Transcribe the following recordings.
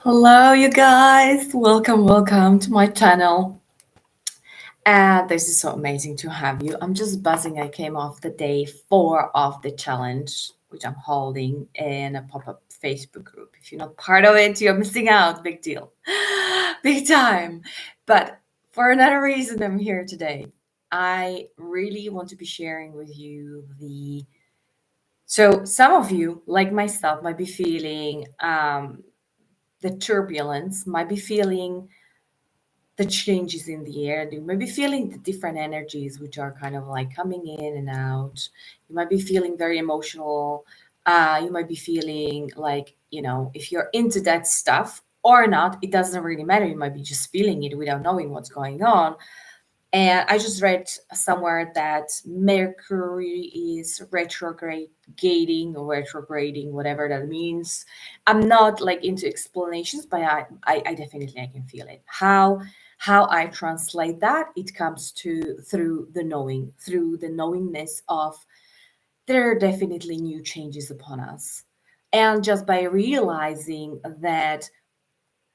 Hello, you guys. Welcome to my channel. And this is so amazing to have you. I'm just buzzing. I came off the day 4 of the challenge, which I'm holding in a pop up Facebook group. If you're not part of it, you're missing out. Big deal. Big time. But for another reason, I'm here today. I really want to be sharing with you the. So, some of you, like myself, might be feeling the turbulence, might be feeling the changes in the air. You might be feeling the different energies which are kind of like coming in and out. You might be feeling very emotional. You might be feeling like, if you're into that stuff or not, it doesn't really matter. You might be just feeling it without knowing what's going on. And I just read somewhere that Mercury is retrograding, whatever that means. I'm not like into explanations, but I definitely I can feel it. How I translate that, it comes to through the knowingness of there are definitely new changes upon us. And just by realizing that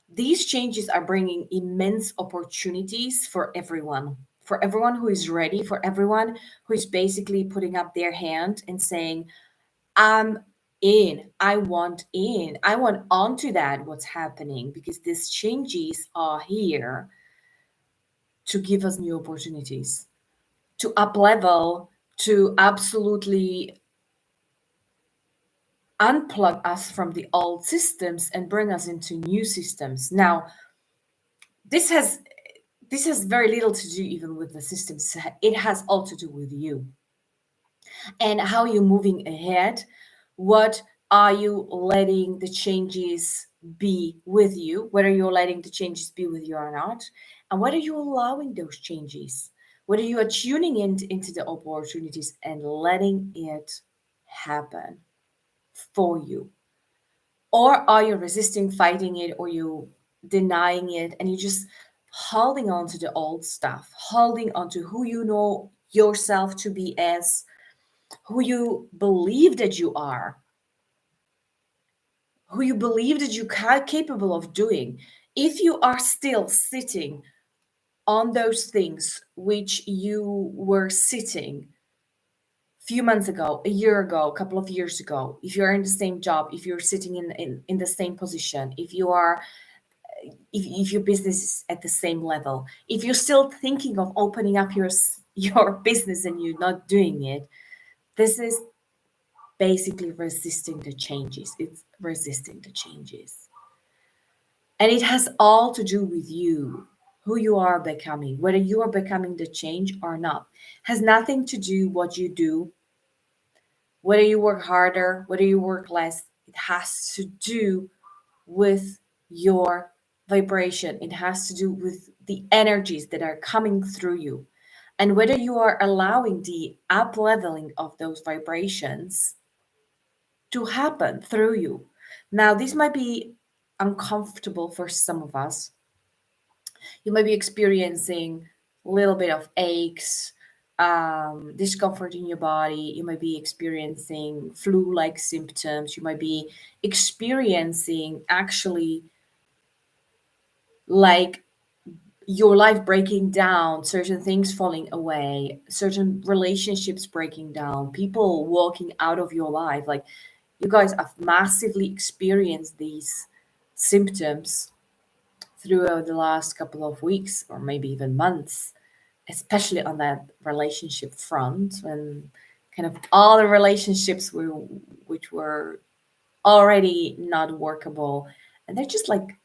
these changes are bringing immense opportunities for everyone who is ready, for everyone who is basically putting up their hand and saying, I'm I want onto that what's happening because these changes are here to give us new opportunities, to up level, to absolutely unplug us from the old systems and bring us into new systems. Now, this has this has very little to do even with the systems. It has all to do with you and how you're moving ahead. What are you letting the changes be with you, whether you're letting the changes be with you or not, and whether you're allowing those changes, whether you are tuning into the opportunities and letting it happen for you, or are you resisting, fighting it, or you denying it, and you just holding on to the old stuff, holding on to who you know yourself to be as, who you believe that you are, who you believe that you are capable of doing. If you are still sitting on those things which you were sitting few months ago, a year ago, a couple of years ago, if you're in the same job, if you're sitting in the same position, if your business is at the same level, if you're still thinking of opening up your business and you're not doing it, this is basically resisting the changes. It's resisting the changes. And it has all to do with you, who you are becoming, whether you are becoming the change or not. Has nothing to do what you do, whether you work harder, whether you work less. It has to do with your vibration. It has to do with the energies that are coming through you. And whether you are allowing the up leveling of those vibrations to happen through you. Now, this might be uncomfortable for some of us. You might be experiencing a little bit of aches, discomfort in your body. You might be experiencing flu like symptoms. You might be experiencing actually like your life breaking down, certain things falling away, certain relationships breaking down, people walking out of your life. Like you guys have massively experienced these symptoms throughout the last couple of weeks or maybe even months, especially on that relationship front when kind of all the relationships which were already not workable and they're just like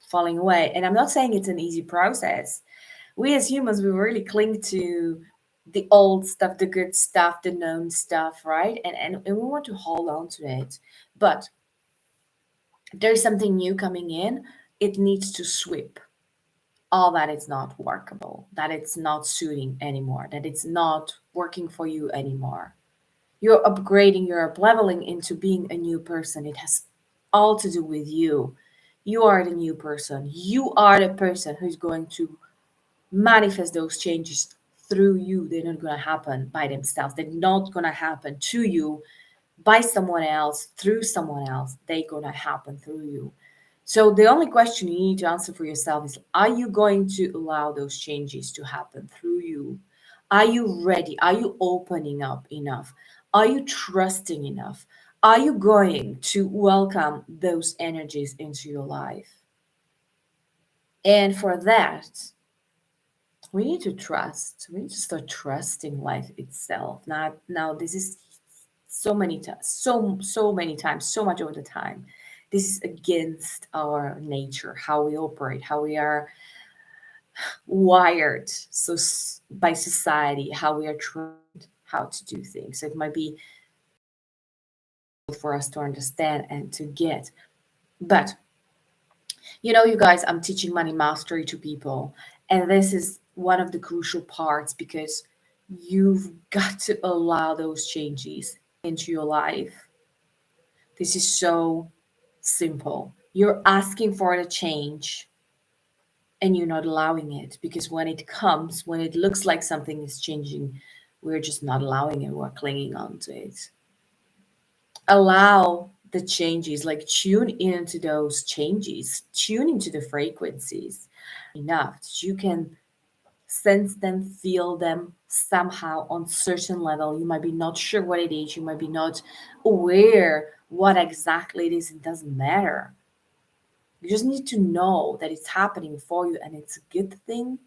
falling away. And I'm not saying it's an easy process. We as humans, we really cling to the old stuff, the good stuff, the known stuff, right? And we want to hold on to it. But there's something new coming in. It needs to sweep all that it's not workable, that it's not suiting anymore, that it's not working for you anymore. You're upgrading, you're up leveling into being a new person. It has all to do with you. You are the new person. You are the person who's going to manifest those changes through you. They're not going to happen by themselves. They're not going to happen to you by someone else, through someone else. They're going to happen through you. So the only question you need to answer for yourself is, are you going to allow those changes to happen through you? Are you ready? Are you opening up enough? Are you trusting enough? Are you going to welcome those energies into your life? And for that, we need to trust. We need to start trusting life itself. Now this is so many times, so many times, so much of the time. This is against our nature, how we operate, how we are wired by society, how we are trained how to do things. So it might be for us to understand and to get. But you guys, I'm teaching money mastery to people, and this is one of the crucial parts because you've got to allow those changes into your life. This is so simple. You're asking for the change and you're not allowing it because when it comes, when it looks like something is changing, we're just not allowing it. We're clinging on to it. Allow the changes, like tune into those changes, tune into the frequencies enough that you can sense them, feel them somehow on certain level. You might be not sure what it is, you might be not aware what exactly it is. It doesn't matter. You just need to know that it's happening for you and it's a good thing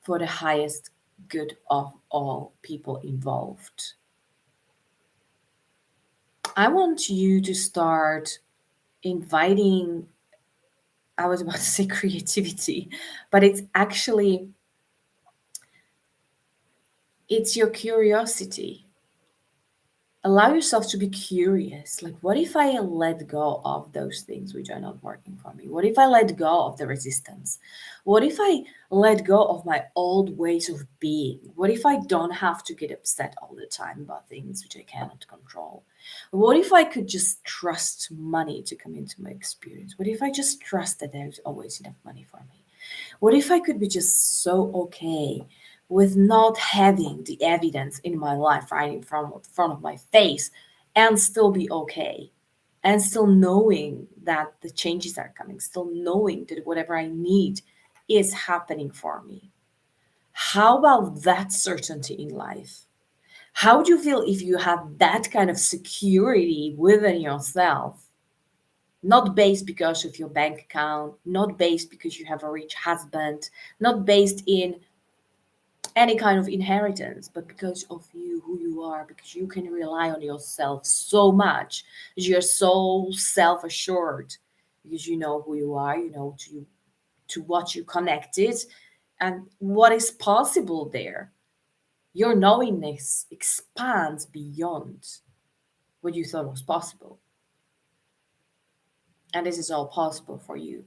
for the highest good of all people involved. I want you to start inviting, I was about to say creativity, but it's your curiosity. Allow yourself to be curious. Like, what if I let go of those things which are not working for me? What if I let go of the resistance? What if I let go of my old ways of being? What if I don't have to get upset all the time about things which I cannot control? What if I could just trust money to come into my experience? What if I just trust that there's always enough money for me? What if I could be just so okay with not having the evidence in my life right in front of my face and still be okay? And still knowing that the changes are coming, still knowing that whatever I need is happening for me. How about that certainty in life? How would you feel if you had that kind of security within yourself? Not based because of your bank account, not based because you have a rich husband, not based in any kind of inheritance, but because of you, who you are, because you can rely on yourself so much. You're so self assured because you know who you are, you know to what you connected and what is possible there. Your knowingness expands beyond what you thought was possible. And this is all possible for you.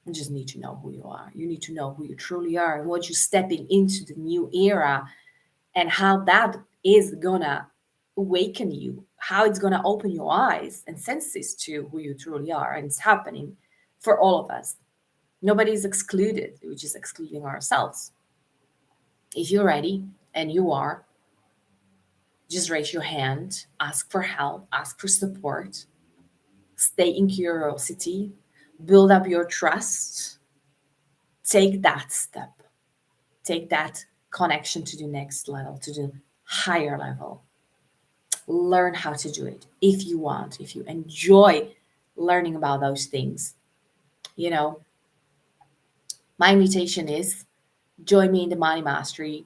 You just need to know who you are. You need to know who you truly are and what you're stepping into the new era and how that is gonna awaken you, how it's gonna open your eyes and senses to who you truly are. And it's happening for all of us. Nobody is excluded, we're just excluding ourselves. If you're ready, and you are, just raise your hand, ask for help, ask for support, stay in curiosity, build up your trust, take that step, take that connection to the next level, to the higher level. Learn how to do it if you want, if you enjoy learning about those things. You know, my invitation is join me in the Money Mastery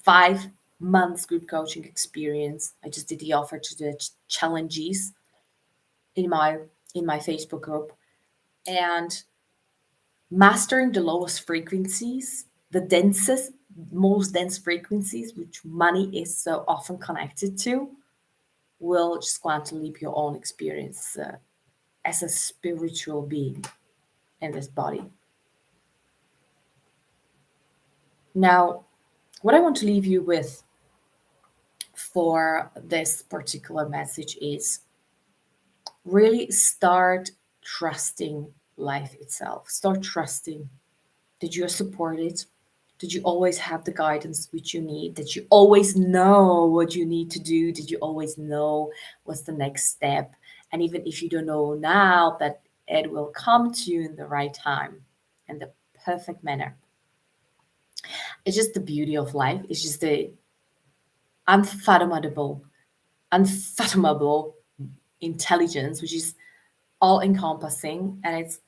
5 months group coaching experience. I just did the offer to the challenges in my Facebook group, and mastering the lowest frequencies, the densest, most dense frequencies, which money is so often connected to, will just quantum leap your own experience as a spiritual being in this body. Now, what I want to leave you with for this particular message is really start trusting life itself. Start trusting that you're supported, that you always have the guidance which you need, that you always know what you need to do, that you always know what's the next step. And even if you don't know now, that it will come to you in the right time, in the perfect manner. It's just the beauty of life. It's just the unfathomable, unfathomable intelligence, which is all encompassing, and it's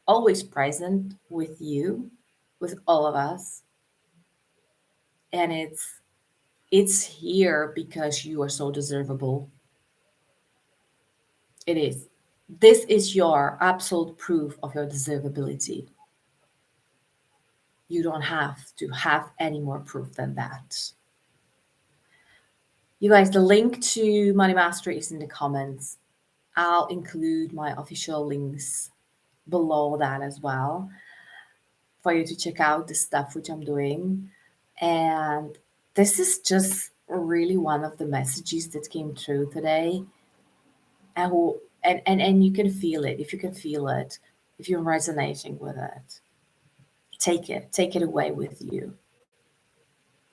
always present with you, with all of us. And it's here because you are so deservable. It is. This is your absolute proof of your deservability. You don't have to have any more proof than that. You guys, the link to Money Mastery is in the comments. I'll include my official links below that as well for you to check out the stuff which I'm doing. And this is just really one of the messages that came through today. And you can feel it. If you can feel it, if you're resonating with it, take it away with you.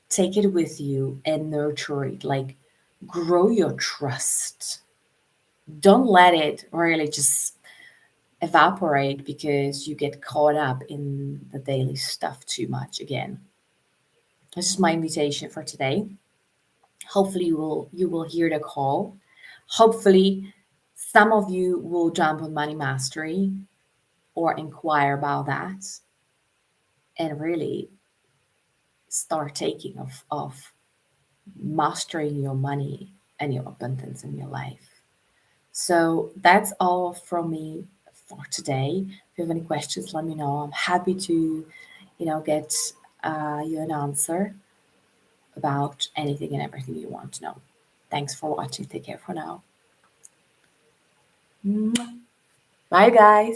Take it with you and nurture it. Like, grow your trust. Don't let it really just evaporate because you get caught up in the daily stuff too much again. This is my invitation for today. Hopefully you will hear the call. Hopefully some of you will jump on Money Mastery or inquire about that and really start taking of mastering your money and your abundance in your life. So that's all from me for today. If you have any questions, let me know. I'm happy to, get you an answer about anything and everything you want to know. Thanks for watching. Take care for now. Bye, guys.